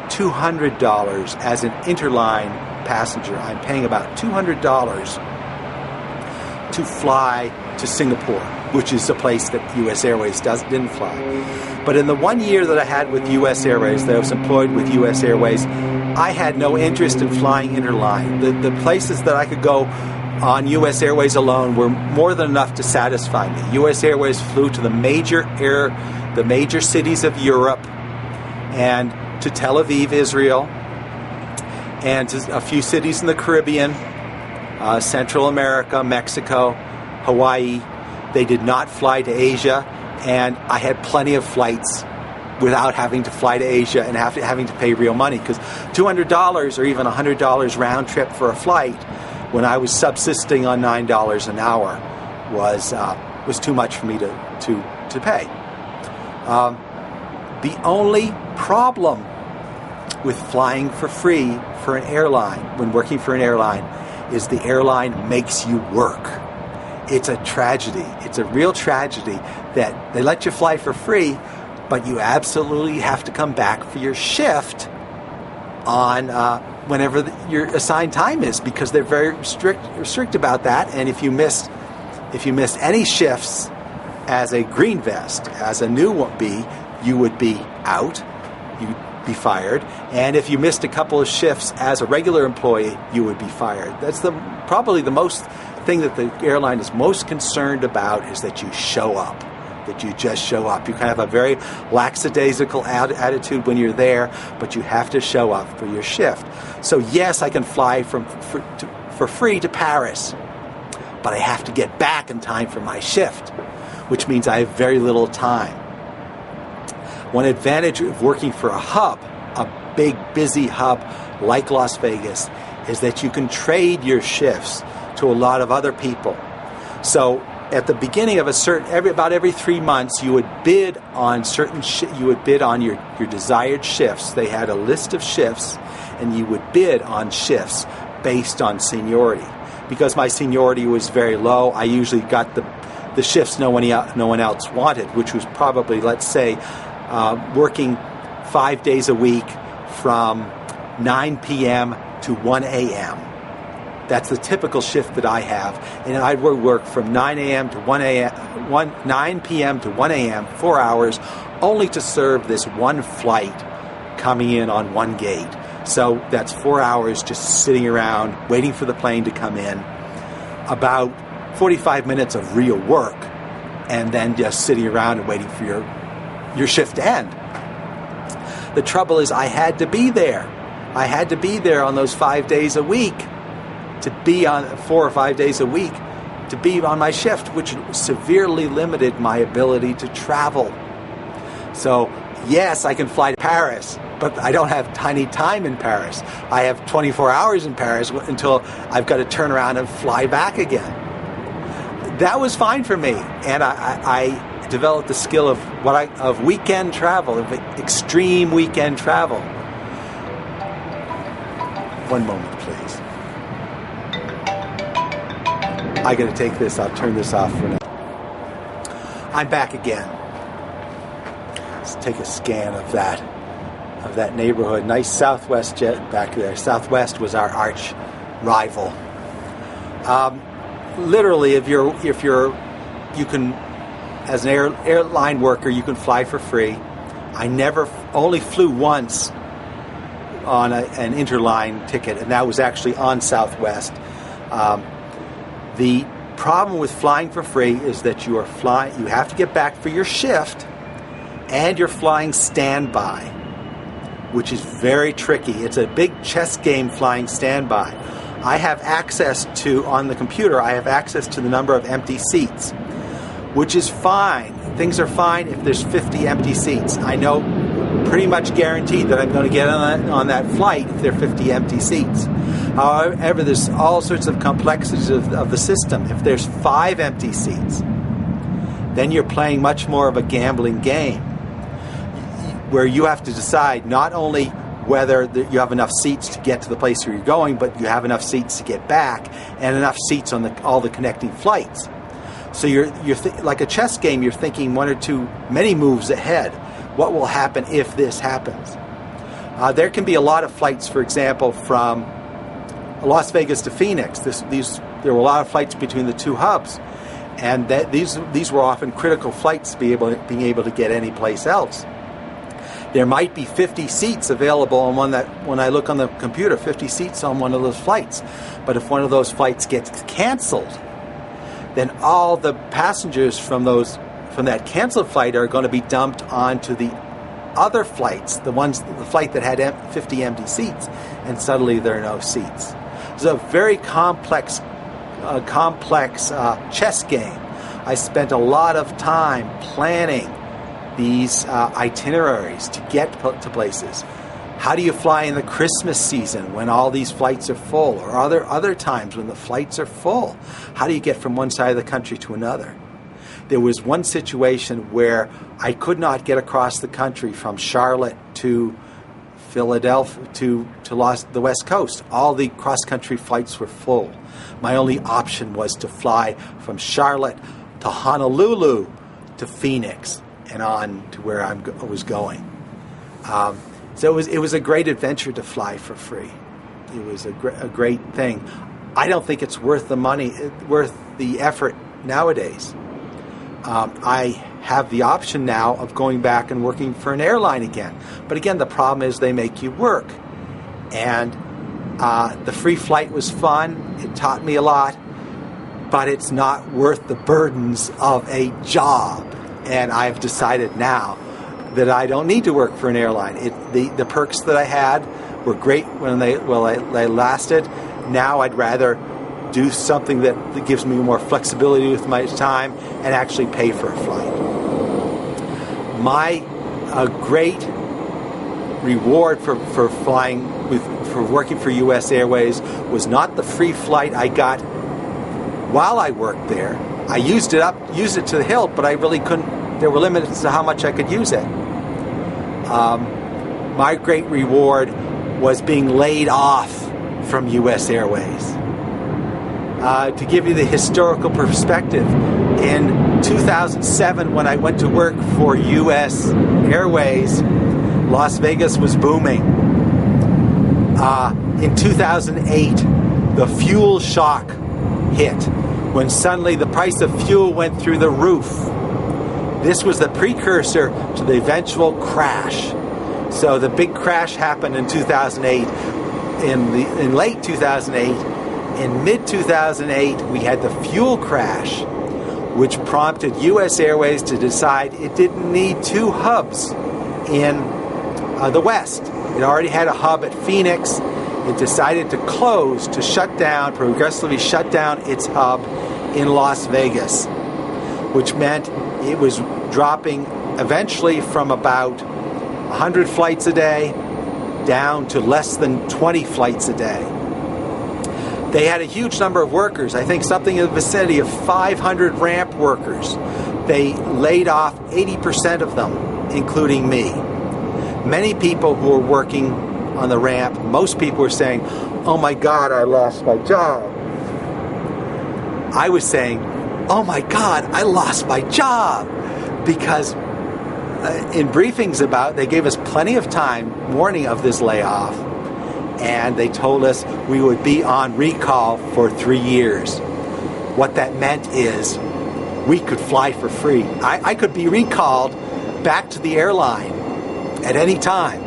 $200 as an interline passenger. I'm paying about $200 to fly to Singapore, which is a place that U.S. Airways didn't fly. But in the 1 year that I had with U.S. Airways, that I was employed with U.S. Airways, I had no interest in flying interline. The places that I could go on U.S. Airways alone were more than enough to satisfy me. U.S. Airways flew to the major cities of Europe, and to Tel Aviv, Israel, and to a few cities in the Caribbean, Central America, Mexico, Hawaii. They did not fly to Asia, and I had plenty of flights without having to fly to Asia and having to pay real money, because $200 or even $100 round trip for a flight when I was subsisting on $9 an hour was too much for me to pay. The only problem with flying for free for an airline, when working for an airline, is the airline makes you work. It's a tragedy. It's a real tragedy that they let you fly for free, but you absolutely have to come back for your shift on whenever your assigned time is, because they're very strict about that. And if you missed any shifts as a green vest, as a new B, you would be out. You'd be fired. And if you missed a couple of shifts as a regular employee, you would be fired. That's probably the most thing that the airline is most concerned about, is that you show up. That you just show up. You kind of have a very lackadaisical attitude when you're there, but you have to show up for your shift. So yes, I can fly for free to Paris, but I have to get back in time for my shift, which means I have very little time. One advantage of working for a hub, a big busy hub like Las Vegas, is that you can trade your shifts to a lot of other people. So at the beginning of about every 3 months, you would bid on your desired shifts. They had a list of shifts, and you would bid on shifts based on seniority. Because my seniority was very low, I usually got the shifts no one else wanted, which was probably, let's say, working 5 days a week from 9 p.m. to 1 a.m. That's the typical shift that I have. And I would work from 9 p.m. to 1 a.m., 4 hours, only to serve this one flight coming in on one gate. So that's 4 hours just sitting around, waiting for the plane to come in, about 45 minutes of real work, and then just sitting around and waiting for your shift to end. The trouble is I had to be there. I had to be there on those 5 days a week, to be on 4 or 5 days a week, to be on my shift, which severely limited my ability to travel. So yes, I can fly to Paris, but I don't have any time in Paris. I have 24 hours in Paris until I've got to turn around and fly back again. That was fine for me, and I developed the skill of weekend travel, of extreme weekend travel. One moment, please. I got to take this. I'll turn this off for now. I'm back again. Let's take a scan of that neighborhood. Nice Southwest jet back there. Southwest was our arch rival. Literally, if you can, as an airline worker, you can fly for free. I only flew once on an interline ticket, and that was actually on Southwest. The problem with flying for free is that you have to get back for your shift, and you're flying standby, which is very tricky. It's a big chess game flying standby. I have access on the computer, I have access to the number of empty seats, which is fine. Things are fine if there's 50 empty seats. I know pretty much guaranteed that I'm going to get on that flight if there are 50 empty seats. However, there's all sorts of complexities of the system. If there's 5 empty seats, then you're playing much more of a gambling game, where you have to decide not only whether you have enough seats to get to the place where you're going, but you have enough seats to get back, and enough seats on all the connecting flights. So you're like a chess game, you're thinking one or two, many moves ahead. What will happen if this happens? There can be a lot of flights, for example, from Las Vegas to Phoenix. There were a lot of flights between the two hubs, and these were often critical flights being able to get any place else. There might be 50 seats available on when I look on the computer, 50 seats on one of those flights. But if one of those flights gets canceled, then all the passengers from that canceled flight are going to be dumped onto the other flights, the flight that had 50 empty seats, and suddenly there are no seats. It's a very complex chess game. I spent a lot of time planning these itineraries to get to places. How do you fly in the Christmas season when all these flights are full, or other times when the flights are full? How do you get from one side of the country to another? There was one situation where I could not get across the country from Charlotte to Philadelphia to the West Coast. All the cross-country flights were full. My only option was to fly from Charlotte to Honolulu to Phoenix and on to where I was going. So it was a great adventure to fly for free. It was a great thing. I don't think it's worth the money, worth the effort nowadays. I have the option now of going back and working for an airline again. But again, the problem is they make you work. And the free flight was fun. It taught me a lot. But it's not worth the burdens of a job. And I've decided now that I don't need to work for an airline. The perks that I had were great when they lasted. Now I'd rather do something that gives me more flexibility with my time and actually pay for a flight. My great reward for flying for working for U.S. Airways was not the free flight I got while I worked there. I used it to the hilt, but I really couldn't. There were limits to how much I could use it. My great reward was being laid off from U.S. Airways. To give you the historical perspective, in 2007, when I went to work for U.S. Airways, Las Vegas was booming. In 2008, the fuel shock hit, when suddenly the price of fuel went through the roof. This was the precursor to the eventual crash. So the big crash happened in 2008. In late 2008, in mid-2008, we had the fuel crash, which prompted U.S. Airways to decide it didn't need two hubs in the West. It already had a hub at Phoenix. It decided to close, to shut down, progressively shut down its hub in Las Vegas, which meant it was dropping eventually from about 100 flights a day down to less than 20 flights a day. They had a huge number of workers, I think something in the vicinity of 500 ramp workers. They laid off 80% of them, including me. Many people who were working on the ramp, most people were saying, "Oh my God, I lost my job." I was saying, "Oh my God, I lost my job," because in briefings they gave us plenty of time warning of this layoff, and they told us we would be on recall for 3 years. What that meant is we could fly for free. I could be recalled back to the airline at any time,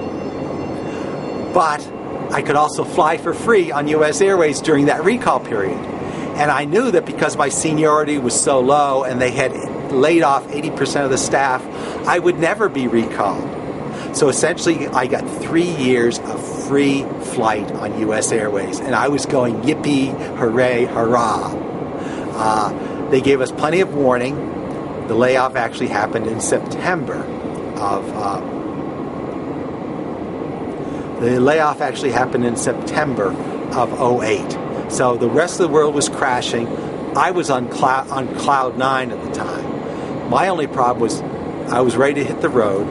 but I could also fly for free on U.S. Airways during that recall period. And I knew that because my seniority was so low and they had laid off 80% of the staff, I would never be recalled. So essentially, I got 3 years of free flight on U.S. Airways, and I was going yippee, hooray, hurrah. They gave us plenty of warning. The layoff actually happened in September of 2008. So the rest of the world was crashing. I was on cloud 9 at the time. My only problem was I was ready to hit the road.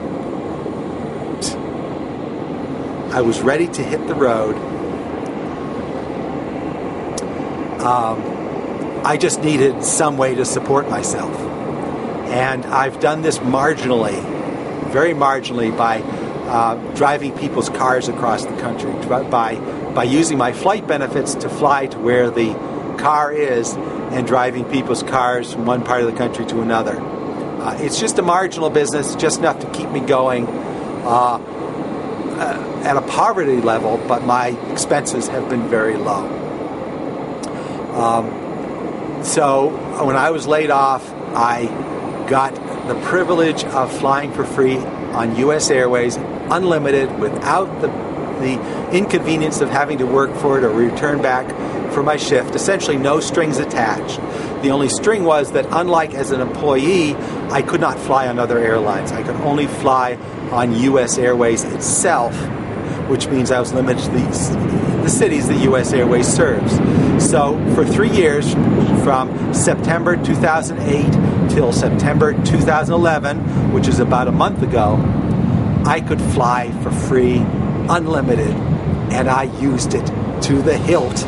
I just needed some way to support myself. And I've done this marginally, very marginally, by driving people's cars across the country, by using my flight benefits to fly to where the car is and driving people's cars from one part of the country to another. It's just a marginal business, just enough to keep me going at a poverty level, but my expenses have been very low. So when I was laid off, I got the privilege of flying for free on U.S. Airways, unlimited, without the inconvenience of having to work for it or return back for my shift. Essentially no strings attached. The only string was that, unlike as an employee, I could not fly on other airlines. I could only fly on U.S. Airways itself, which means I was limited to the cities that U.S. Airways serves. So for 3 years, from September 2008 till September 2011, which is about a month ago, I could fly for free, unlimited, and I used it to the hilt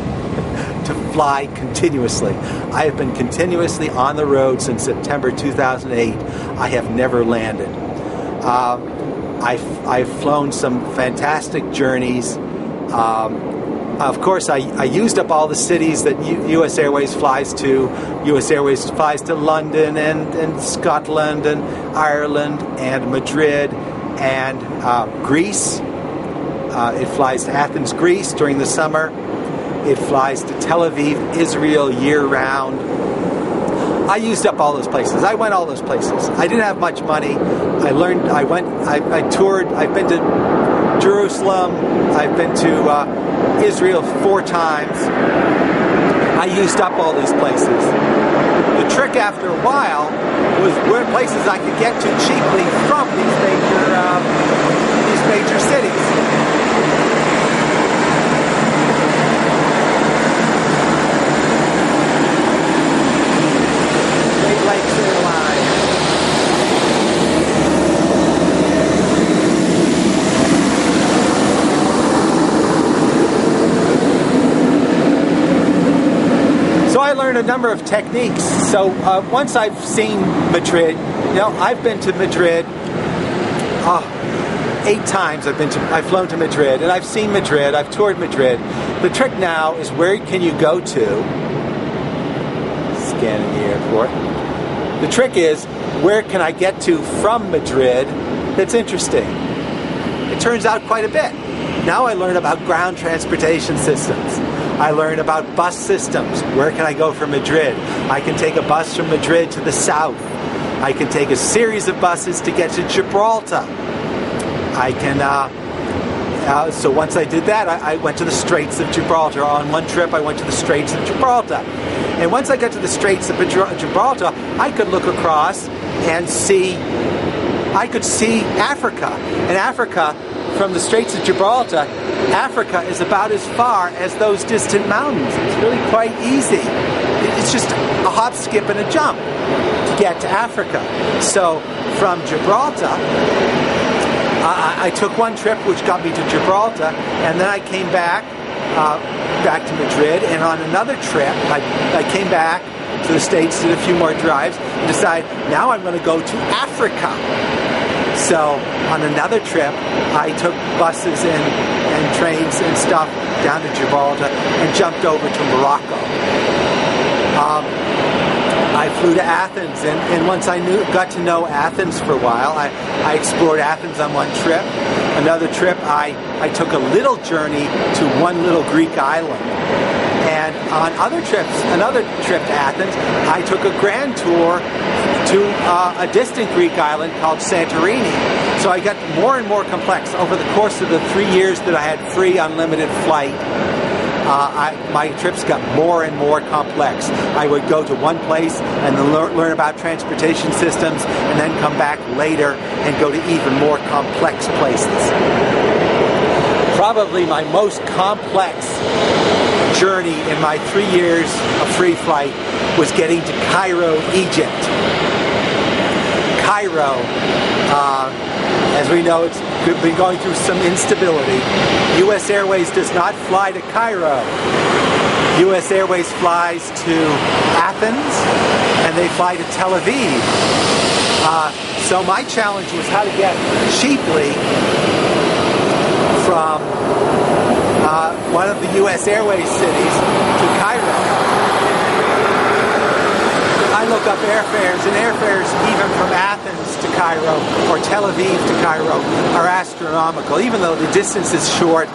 to fly continuously. I have been continuously on the road since September 2008. I have never landed. I've flown some fantastic journeys. Of course, I used up all the cities that U.S. Airways flies to. U.S. Airways flies to London and Scotland and Ireland and Madrid and Greece. It flies to Athens, Greece during the summer. It flies to Tel Aviv, Israel year-round. I used up all those places. I went all those places. I didn't have much money. I toured. I've been to Jerusalem. I've been to Israel 4 times. I used up all these places. The trick after a while was where places I could get to cheaply from these major cities. So I learned a number of techniques. So once I've seen Madrid, I've been to Madrid 8 times. I've flown to Madrid, and I've seen Madrid. I've toured Madrid. The trick now is, where can you go to? Scanning the airport. The trick is, where can I get to from Madrid that's interesting? It turns out quite a bit. Now I learn about ground transportation systems. I learn about bus systems. Where can I go from Madrid? I can take a bus from Madrid to the south. I can take a series of buses to get to Gibraltar. I can, so once I did that, I went to the Straits of Gibraltar. On one trip, I went to the Straits of Gibraltar. And once I got to the Straits of Gibraltar, I could look across and see Africa. And Africa, from the Straits of Gibraltar, Africa is about as far as those distant mountains. It's really quite easy. It's just a hop, skip, and a jump to get to Africa. So from Gibraltar, I took one trip which got me to Gibraltar, and then I came back to Madrid, and on another trip, I came back to the States, did a few more drives, and decided, now I'm going to go to Africa. So on another trip, I took buses and trains and stuff down to Gibraltar and jumped over to Morocco. I flew to Athens, and once I got to know Athens for a while, I explored Athens on one trip. Another trip, I took a little journey to one little Greek island. And on other trips, another trip to Athens, I took a grand tour to a distant Greek island called Santorini. So I got more and more complex. Over the course of the 3 years that I had free unlimited flight, my trips got more and more complex. I would go to one place and then learn about transportation systems, and then come back later and go to even more complex places. Probably my most complex journey in my 3 years of free flight was getting to Cairo, Egypt. Cairo, as we know, it's been going through some instability. U.S. Airways does not fly to Cairo. U.S. Airways flies to Athens, and they fly to Tel Aviv. So my challenge was how to get cheaply from one of the U.S. Airways cities to Cairo. I look up airfares, and airfares even from Athens to Cairo or Tel Aviv to Cairo are astronomical. Even though the distance is short,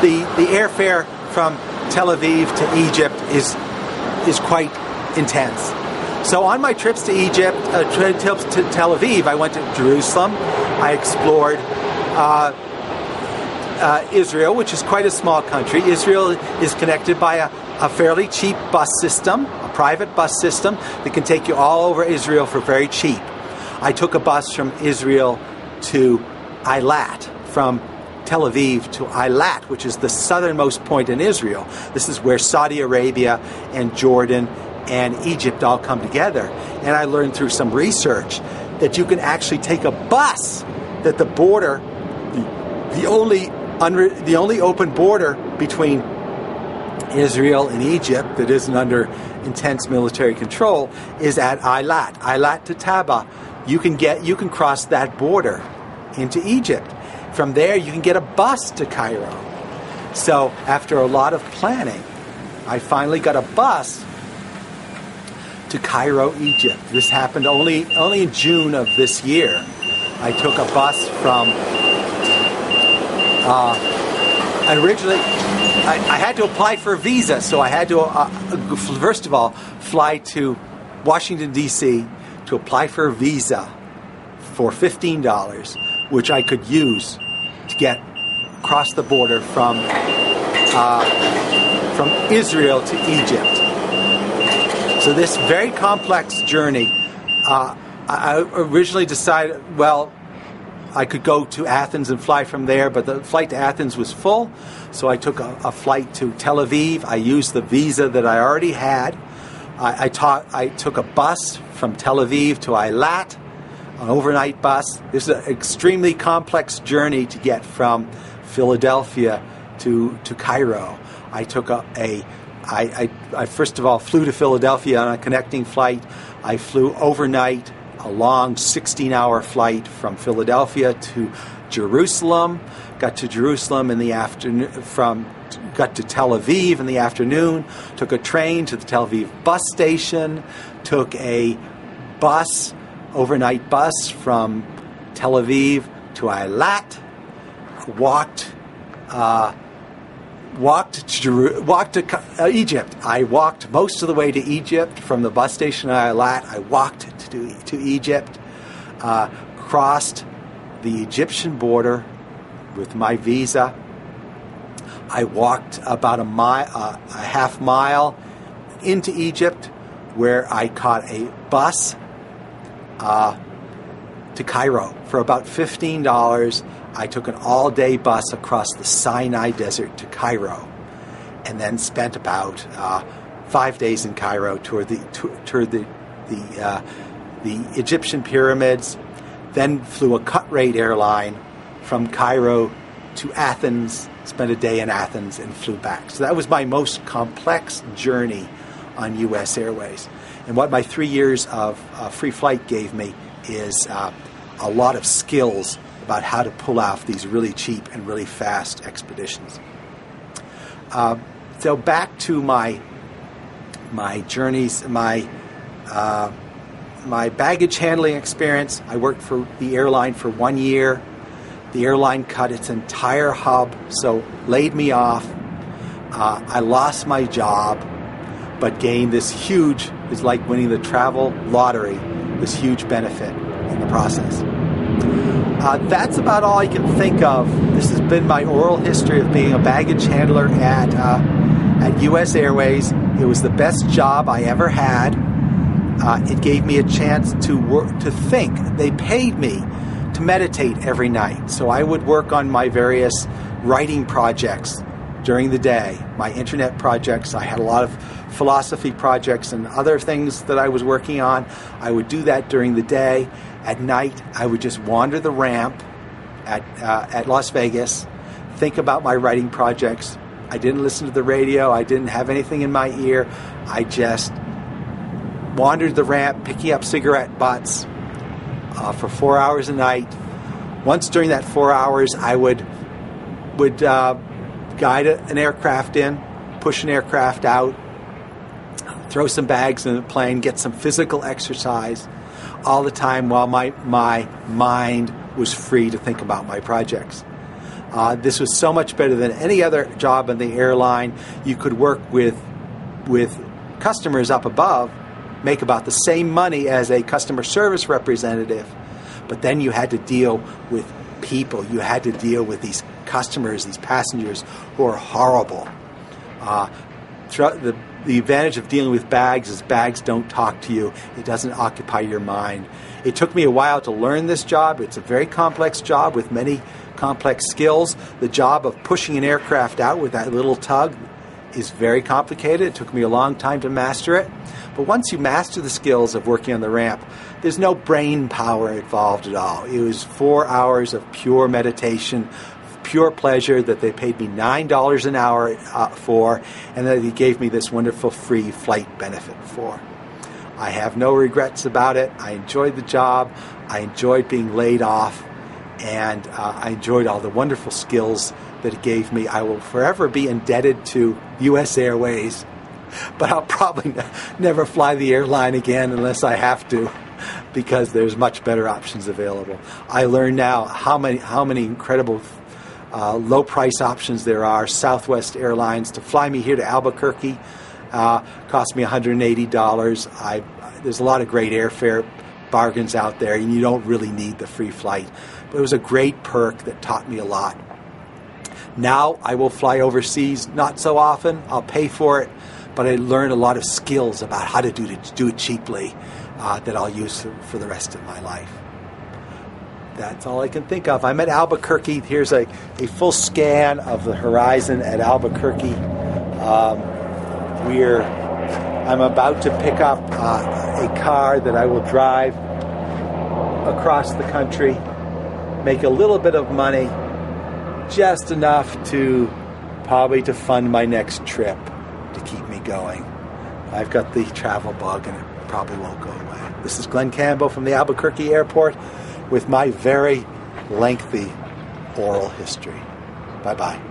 the airfare from Tel Aviv to Egypt is quite intense. So on my trips to Egypt, trips to Tel Aviv, I went to Jerusalem. I explored Israel, which is quite a small country. Israel is connected by a fairly cheap bus system, a private bus system that can take you all over Israel for very cheap. I took a bus from Israel to Eilat, from Tel Aviv to Eilat, which is the southernmost point in Israel. This is where Saudi Arabia and Jordan and Egypt all come together. And I learned through some research that you can actually take a bus, that the border, the only open border between Israel and Egypt that isn't under intense military control is at Eilat. Eilat to Taba. You can cross that border into Egypt. From there, you can get a bus to Cairo. So after a lot of planning, I finally got a bus to Cairo, Egypt. This happened only in June of this year. I took a bus from. Originally, I had to apply for a visa, so I had to first of all fly to Washington D.C. to apply for a visa for $15, which I could use to get across the border from Israel to Egypt. So this very complex journey, I originally decided, well, I could go to Athens and fly from there, but the flight to Athens was full, so I took a flight to Tel Aviv. I used the visa that I already had. I took a bus from Tel Aviv to Eilat, an overnight bus. This is an extremely complex journey to get from Philadelphia to Cairo. I took I first of all flew to Philadelphia on a connecting flight. I flew overnight, a long 16-hour flight from Philadelphia to Jerusalem. Got to Jerusalem in the afternoon. Got to Tel Aviv in the afternoon. Took a train to the Tel Aviv bus station. Took a bus, overnight bus from Tel Aviv to Eilat. Walked to Egypt. I walked most of the way to Egypt from the bus station at Eilat. I walked to Egypt, crossed the Egyptian border with my visa. I walked about a half mile into Egypt, where I caught a bus to Cairo for about $15. I took an all-day bus across the Sinai Desert to Cairo, and then spent about 5 days in Cairo, toured the Egyptian pyramids, then flew a cut-rate airline from Cairo to Athens, spent a day in Athens, and flew back. So that was my most complex journey on U.S. Airways. And what my 3 years of free flight gave me is a lot of skills about how to pull off these really cheap and really fast expeditions. So back to my journeys, my baggage handling experience. I worked for the airline for 1 year. The airline cut its entire hub, so laid me off. I lost my job, but gained this huge, it's like winning the travel lottery, this huge benefit in the process. That's about all I can think of. This has been my oral history of being a baggage handler at U.S. Airways. It was the best job I ever had. It gave me a chance to work, to think. They paid me to meditate every night. So I would work on my various writing projects during the day, my internet projects. I had a lot of philosophy projects and other things that I was working on. I would do that during the day. At night, I would just wander the ramp at Las Vegas, think about my writing projects. I didn't listen to the radio. I didn't have anything in my ear. I just wandered the ramp, picking up cigarette butts for 4 hours a night. Once during that 4 hours, I would guide an aircraft in, push an aircraft out, throw some bags in the plane, get some physical exercise, all the time while my mind was free to think about my projects. This was so much better than any other job in the airline. You could work with customers up above, make about the same money as a customer service representative, but then you had to deal with people. You had to deal with these customers, these passengers who are horrible. The advantage of dealing with bags is bags don't talk to you. It doesn't occupy your mind. It took me a while to learn this job. It's a very complex job with many complex skills. The job of pushing an aircraft out with that little tug is very complicated. It took me a long time to master it. But once you master the skills of working on the ramp, there's no brain power involved at all. It was 4 hours of pure meditation, pure pleasure that they paid me $9 an hour for, and that they gave me this wonderful free flight benefit for. I have no regrets about it. I enjoyed the job. I enjoyed being laid off, and I enjoyed all the wonderful skills that it gave me. I will forever be indebted to U.S. Airways, but I'll probably never fly the airline again unless I have to, because there's much better options available. I learn now how many incredible low price options there are. Southwest Airlines to fly me here to Albuquerque cost me $180. There's a lot of great airfare bargains out there, and you don't really need the free flight. But it was a great perk that taught me a lot. Now I will fly overseas, not so often. I'll pay for it, but I learned a lot of skills about how to do it cheaply that I'll use for the rest of my life. That's all I can think of. I'm at Albuquerque. Here's a full scan of the horizon at Albuquerque. I'm about to pick up a car that I will drive across the country, make a little bit of money, just enough to probably to fund my next trip to keep me going. I've got the travel bug and it probably won't go away. This is Glenn Campbell from the Albuquerque airport with my very lengthy oral history. Bye-bye.